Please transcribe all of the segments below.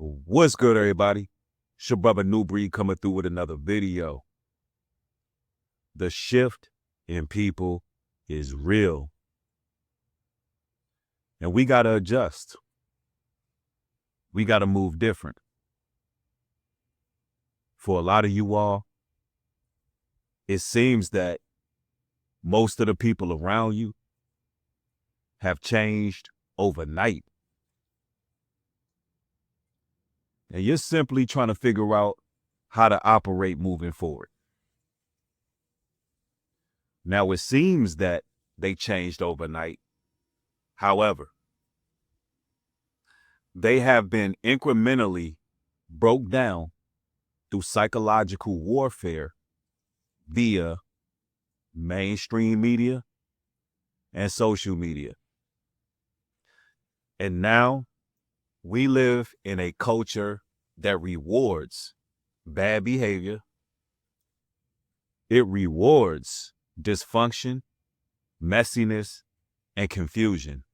What's good, everybody? It's your brother New Breed coming through with another video. The shift in people is real, and we got to adjust. We got to move different. For a lot of you all, it seems that most of the people around you have changed overnight. And you're simply trying to figure out how to operate moving forward. Now, it seems that they changed overnight. However, they have been incrementally broke down through psychological warfare via mainstream media and social media. And now we live in a culture that rewards bad behavior. It rewards dysfunction, messiness, and confusion.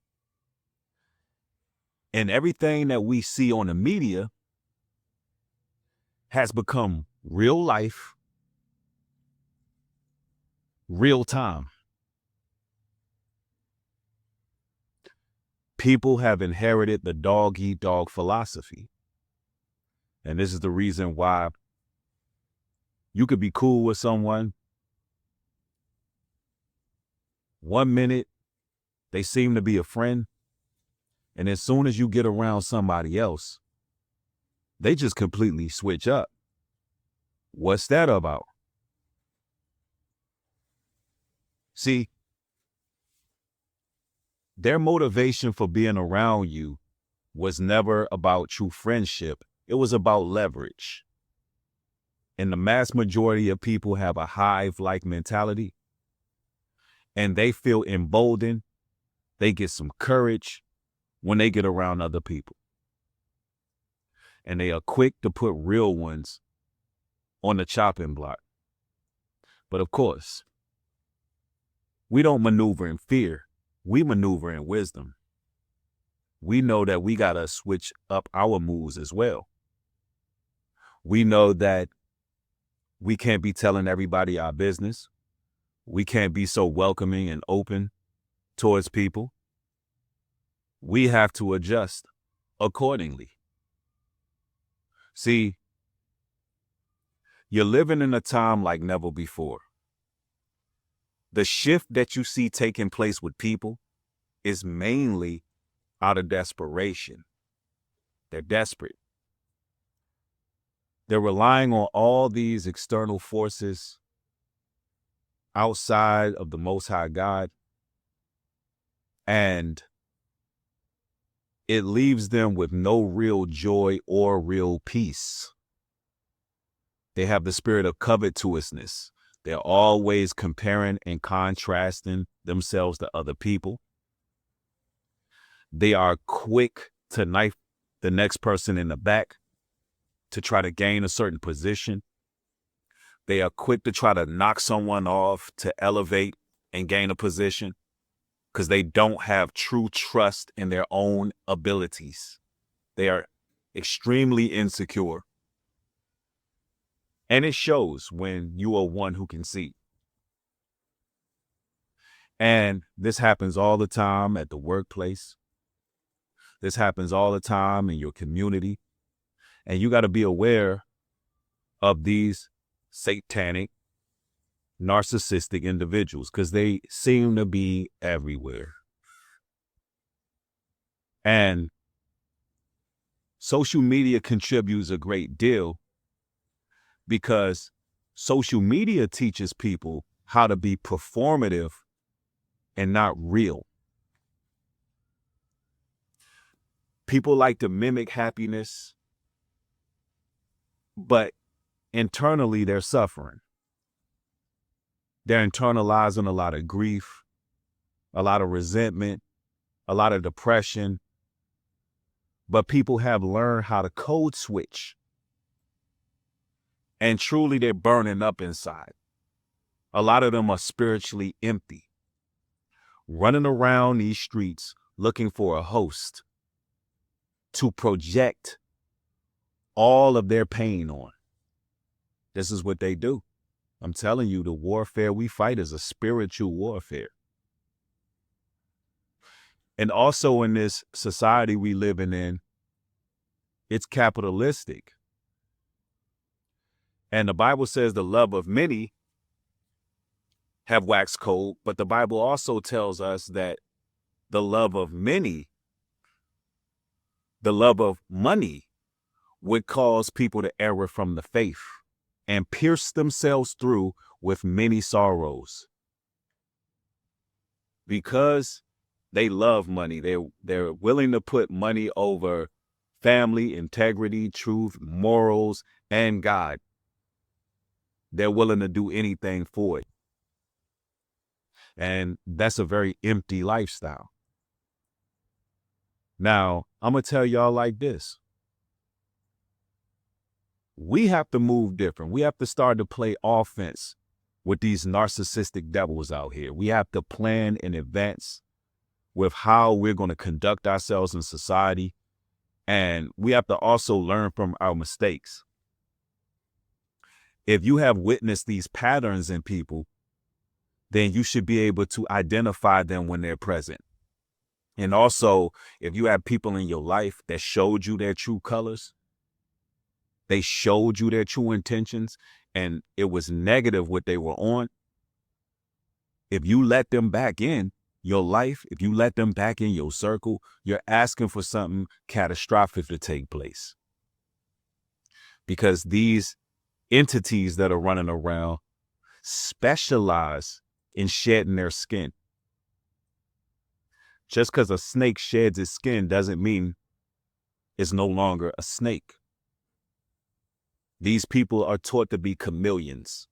And everything that we see on the media has become real life, real time. People have inherited the dog-eat-dog philosophy. And this is the reason why you could be cool with someone. 1 minute, they seem to be a friend. And as soon as you get around somebody else, they just completely switch up. What's that about? See, their motivation for being around you was never about true friendship. It was about leverage. And the mass majority of people have a hive-like mentality, and they feel emboldened. They get some courage when they get around other people. And they are quick to put real ones on the chopping block. But of course, we don't maneuver in fear. We maneuver in wisdom. We know that we got to switch up our moves as well. We know that we can't be telling everybody our business. We can't be so welcoming and open towards people. We have to adjust accordingly. See, you're living in a time like never before. The shift that you see taking place with people is mainly out of desperation. They're desperate. They're relying on all these external forces outside of the Most High God, and it leaves them with no real joy or real peace. They have the spirit of covetousness. They're always comparing and contrasting themselves to other people. They are quick to knife the next person in the back to try to gain a certain position. They are quick to try to knock someone off to elevate and gain a position because they don't have true trust in their own abilities. They are extremely insecure. And it shows when you are one who can see. And this happens all the time at the workplace. This happens all the time in your community. And you got to be aware of these satanic, narcissistic individuals because they seem to be everywhere. And social media contributes a great deal because social media teaches people how to be performative and not real. People like to mimic happiness, but internally they're suffering. They're internalizing a lot of grief, a lot of resentment, a lot of depression. But people have learned how to code switch. And truly, they're burning up inside. A lot of them are spiritually empty, running around these streets looking for a host to project all of their pain on. This is what they do. I'm telling you, the warfare we fight is a spiritual warfare. And also in this society we living in, it's capitalistic. And the Bible says the love of many have waxed cold, but the Bible also tells us that the love of many, the love of money, would cause people to err from the faith and pierce themselves through with many sorrows. Because they love money, they're willing to put money over family, integrity, truth, morals, and God. They're willing to do anything for it. And that's a very empty lifestyle. Now, I'm going to tell y'all like this. We have to move different. We have to start to play offense with these narcissistic devils out here. We have to plan in advance with how we're going to conduct ourselves in society. And we have to also learn from our mistakes. If you have witnessed these patterns in people, then you should be able to identify them when they're present. And also, if you have people in your life that showed you their true colors, they showed you their true intentions, and it was negative what they were on, if you let them back in your life, if you let them back in your circle, you're asking for something catastrophic to take place. Because these entities that are running around specialize in shedding their skin. Just because a snake sheds its skin doesn't mean it's no longer a snake. These people are taught to be chameleons.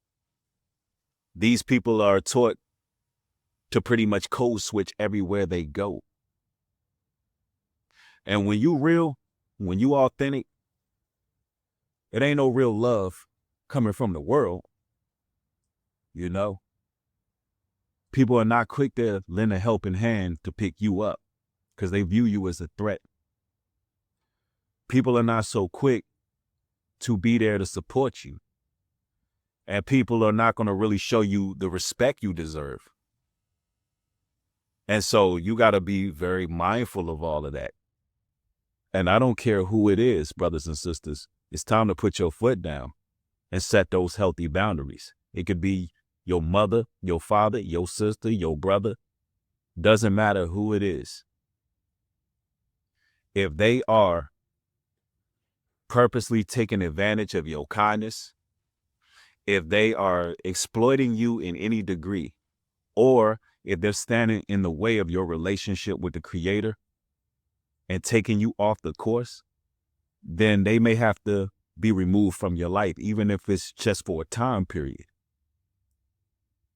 These people are taught to pretty much code switch everywhere they go. And when you real, when you authentic, it ain't no real love coming from the world. You know, people are not quick to lend a helping hand to pick you up because they view you as a threat. People are not so quick to be there to support you. And people are not going to really show you the respect you deserve. And so you got to be very mindful of all of that. And I don't care who it is, brothers and sisters. It's time to put your foot down and set those healthy boundaries. It could be your mother, your father, your sister, your brother. Doesn't matter who it is. If they are purposely taking advantage of your kindness, if they are exploiting you in any degree, or if they're standing in the way of your relationship with the Creator and taking you off the course, then they may have to be removed from your life, even if it's just for a time period.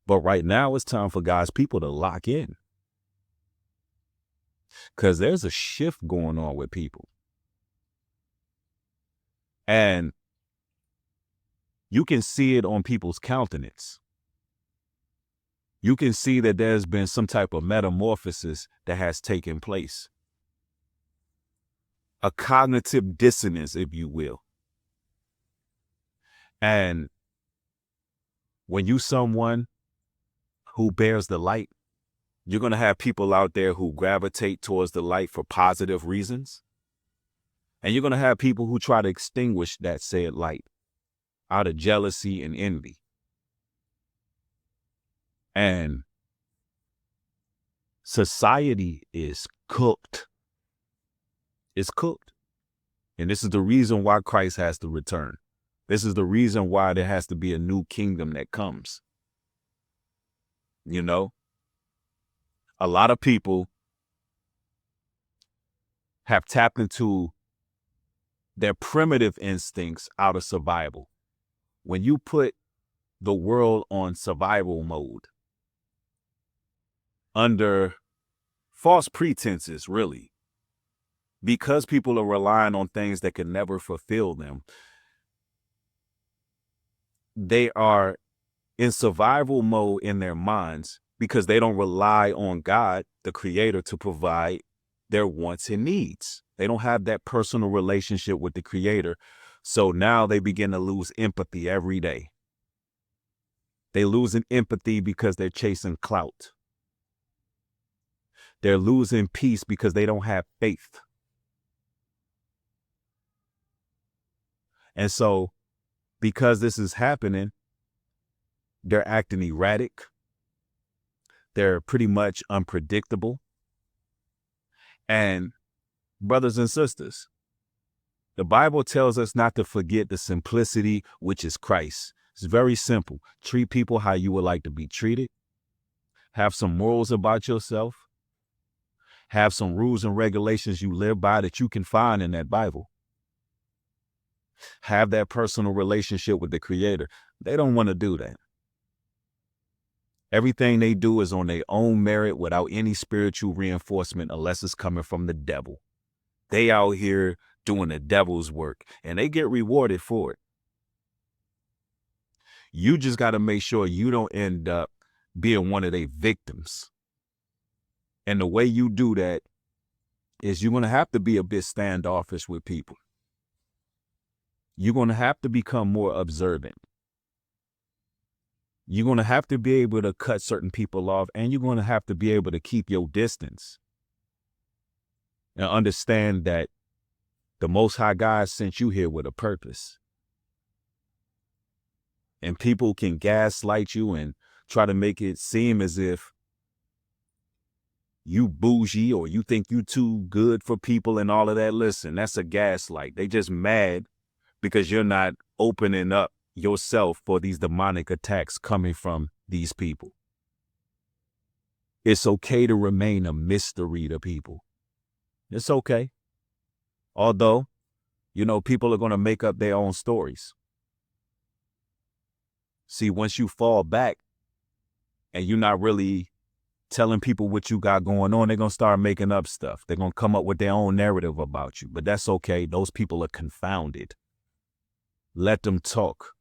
But right now, it's time for God's people to lock in. Because there's a shift going on with people. And you can see it on people's countenance. You can see that there's been some type of metamorphosis that has taken place. A cognitive dissonance, if you will. And when you someone who bears the light, you're going to have people out there who gravitate towards the light for positive reasons. And you're going to have people who try to extinguish that said light out of jealousy and envy. And society is cooked. It's cooked. And this is the reason why Christ has to return. This is the reason why there has to be a new kingdom that comes. You know, a lot of people have tapped into their primitive instincts out of survival. When you put the world on survival mode, under false pretenses, really, because people are relying on things that can never fulfill them, they are in survival mode in their minds because they don't rely on God, the Creator, to provide their wants and needs. They don't have that personal relationship with the Creator. So now they begin to lose empathy every day. They losing empathy because they're chasing clout. They're losing peace because they don't have faith. And so because this is happening, they're acting erratic. They're pretty much unpredictable. And brothers and sisters, the Bible tells us not to forget the simplicity, which is Christ. It's very simple. Treat people how you would like to be treated. Have some morals about yourself. Have some rules and regulations you live by that you can find in that Bible. Have that personal relationship with the Creator. They don't want to do that. Everything they do is on their own merit without any spiritual reinforcement unless it's coming from the devil. They out here doing the devil's work and they get rewarded for it. You just got to make sure you don't end up being one of their victims. And the way you do that is you're going to have to be a bit standoffish with people. You're going to have to become more observant. You're going to have to be able to cut certain people off, and you're going to have to be able to keep your distance and understand that the Most High God sent you here with a purpose. And people can gaslight you and try to make it seem as if you bougie or you think you too good for people and all of that. Listen, that's a gaslight. They just mad because you're not opening up yourself for these demonic attacks coming from these people. It's okay to remain a mystery to people. It's okay. Although, people are going to make up their own stories. See, once you fall back and you're not really telling people what you got going on, they're going to start making up stuff. They're going to come up with their own narrative about you. But that's okay. Those people are confounded. Let them talk.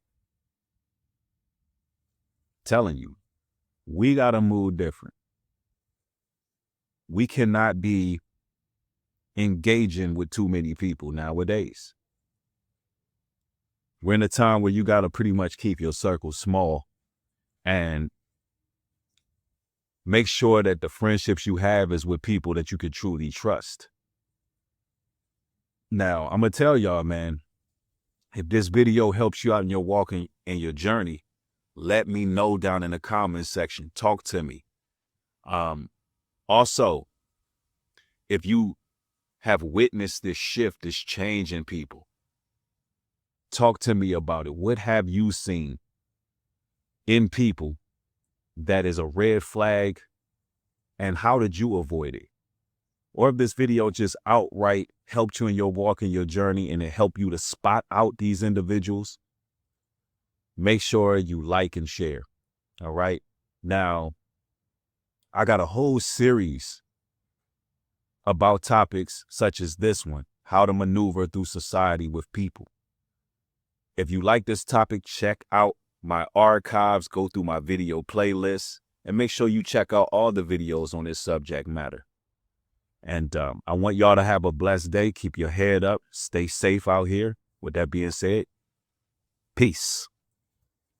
Telling you, we got to move different. We cannot be engaging with too many people nowadays. We're in a time where you got to pretty much keep your circle small and make sure that the friendships you have is with people that you can truly trust. Now, I'm going to tell y'all, man, if this video helps you out in your walking and your journey, let me know down in the comments section. Talk to me. Also, if you have witnessed this shift, this change in people, talk to me about it. What have you seen in people that is a red flag, and how did you avoid it? Or if this video just outright helped you in your walk and your journey and it helped you to spot out these individuals, make sure you like and share. All right. Now, I got a whole series about topics such as this one, how to maneuver through society with people. If you like this topic, check out my archives, go through my video playlist, and make sure you check out all the videos on this subject matter. And I want y'all to have a blessed day. Keep your head up. Stay safe out here. With that being said, peace.